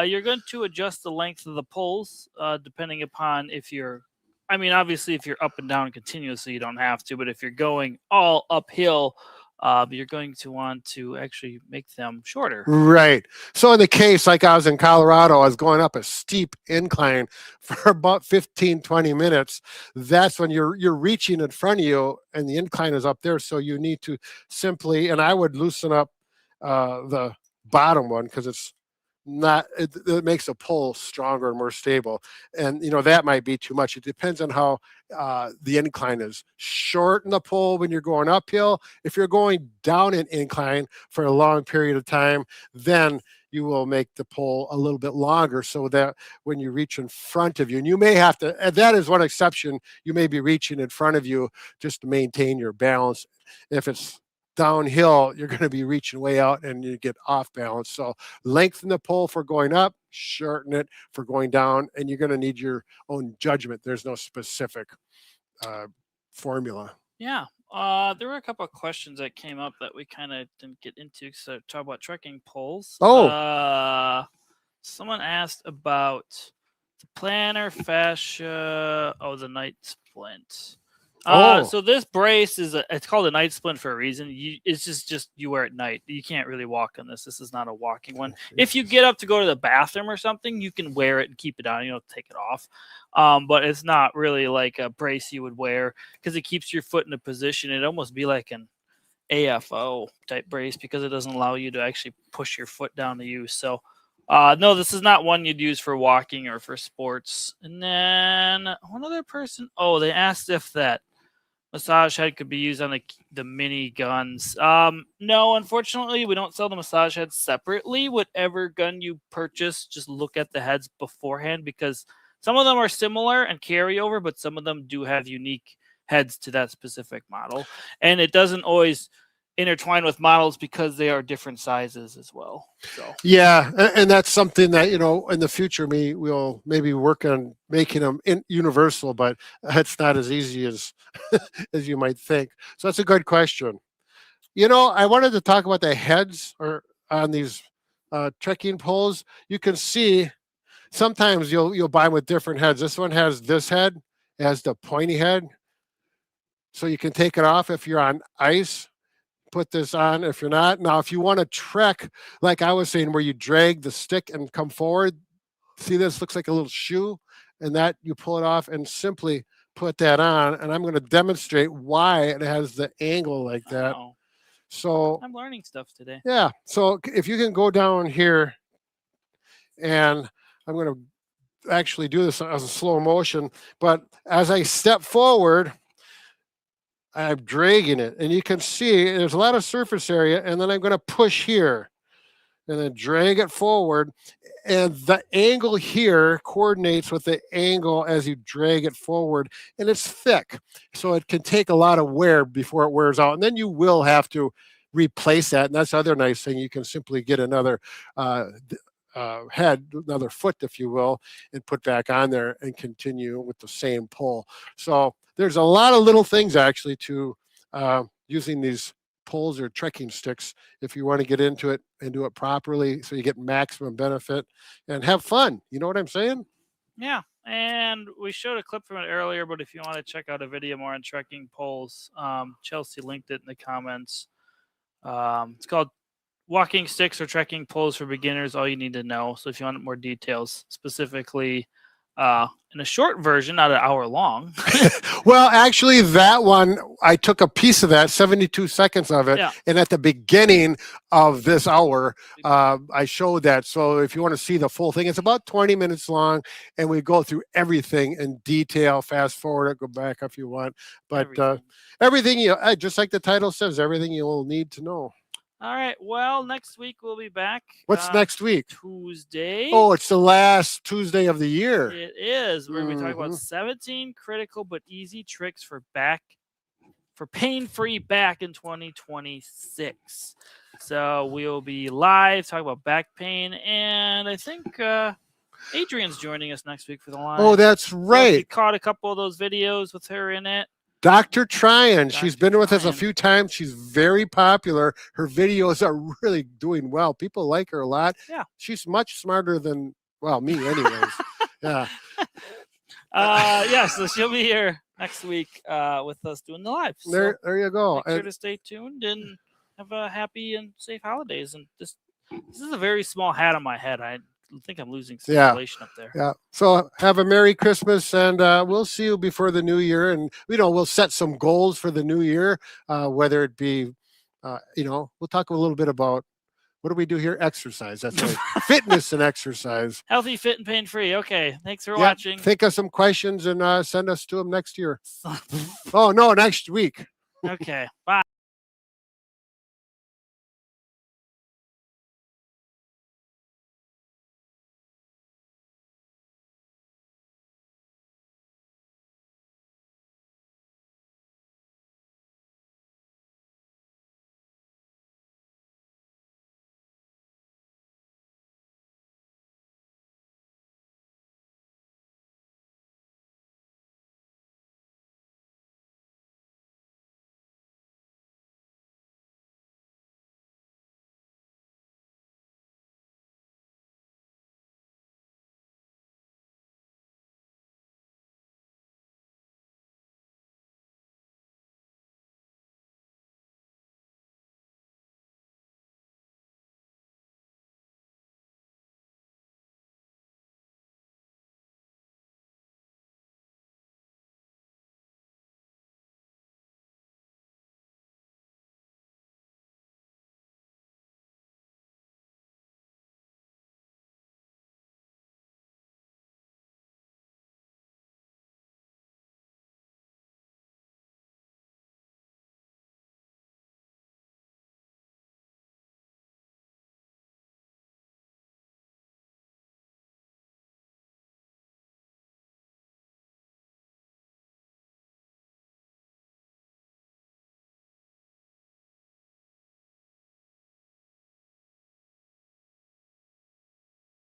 you're going to adjust the length of the poles depending upon if you're, I mean, obviously if you're up and down continuously, you don't have to, but if you're going all uphill, you're going to want to actually make them shorter. Right. So in the case, like I was in Colorado, I was going up a steep incline for about 15, 20 minutes. That's when you're reaching in front of you and the incline is up there. So you need to simply, and I would loosen up the bottom one because it makes a pull stronger and more stable. And, that might be too much. It depends on how the incline is. Shorten the pull when you're going uphill. If you're going down an incline for a long period of time, then you will make the pull a little bit longer so that when you reach in front of you, and you may have to, and that is one exception, you may be reaching in front of you just to maintain your balance. If it's downhill, you're going to be reaching way out and you get off balance. So lengthen the pole for going up, shorten it for going down, and you're going to need your own judgment. There's no specific formula. Yeah. There were a couple of questions that came up that we kind of didn't get into. So talk about trekking poles. Someone asked about the plantar fascia. The night splint. So this brace it's called a night splint for a reason. It's just you wear it at night. You can't really walk on this. This is not a walking one. If you get up to go to the bathroom or something, you can wear it and keep it on. You don't take it off. But it's not really like a brace you would wear because it keeps your foot in a position. It'd almost be like an AFO type brace because it doesn't allow you to actually push your foot down to use. So no, this is not one you'd use for walking or for sports. And then one other person, they asked if that massage head could be used on the mini guns. No, unfortunately, we don't sell the massage heads separately. Whatever gun you purchase, just look at the heads beforehand because some of them are similar and carry over, but some of them do have unique heads to that specific model. And it doesn't always intertwine with models because they are different sizes as well. So yeah, and that's something that in the future we'll maybe work on making them universal, but it's not as easy as as you might think. So that's a good question. I wanted to talk about the heads or on these trekking poles. You can see sometimes you'll buy them with different heads. This one has this head, it has the pointy head, so you can take it off if you're on ice. Put this on if you're not. Now, if you want to trek, like I was saying, where you drag the stick and come forward, see this looks like a little shoe, and that you pull it off and simply put that on. And I'm going to demonstrate why it has the angle like that. Oh. So I'm learning stuff today. Yeah. So if you can go down here, and I'm going to actually do this as a slow motion, but as I step forward, I'm dragging it, and you can see there's a lot of surface area, and then I'm going to push here and then drag it forward, and the angle here coordinates with the angle as you drag it forward, and it's thick, so it can take a lot of wear before it wears out, and then you will have to replace that, and that's the other nice thing. You can simply get another head, another foot, if you will, and put back on there and continue with the same pull. So there's a lot of little things actually to using these poles or trekking sticks if you want to get into it and do it properly so you get maximum benefit and have fun. You know what I'm saying? Yeah, and we showed a clip from it earlier, but if you want to check out a video more on trekking poles, Chelsea linked it in the comments. It's called Walking Sticks or Trekking Poles for Beginners, All You Need to Know. So if you want more details, specifically in a short version, not an hour long. Well, actually, that one, I took a piece of that, 72 seconds of it. Yeah. And at the beginning of this hour, I showed that. So if you want to see the full thing, it's about 20 minutes long. And we go through everything in detail. Fast forward it, go back if you want. But everything you, just like the title says, everything you'll need to know. All right. Well, next week we'll be back. What's next week? Tuesday. Oh, it's the last Tuesday of the year. It is. We're going to be talking about 17 critical but easy tricks for pain-free back in 2026. So we'll be live talking about back pain, and I think Adrian's joining us next week for the live. Oh, that's right. So if you caught a couple of those videos with her in it. Dr. Tryon, she's been with us a few times. She's very popular. Her videos are really doing well. People like her a lot. Yeah. She's much smarter than, well, me anyways. Yeah. Yeah, so she'll be here next week with us doing the live. So there you go. Make sure to stay tuned and have a happy and safe holidays. And this is a very small hat on my head. I think I'm losing circulation up there. Yeah. So have a Merry Christmas, and we'll see you before the new year. And, we'll set some goals for the new year, whether it be, we'll talk a little bit about, what do we do here? Exercise. That's right. Fitness and exercise. Healthy, fit, and pain-free. Okay. Thanks for watching. Think of some questions and send us to them next year. Oh, no, next week. Okay. Bye.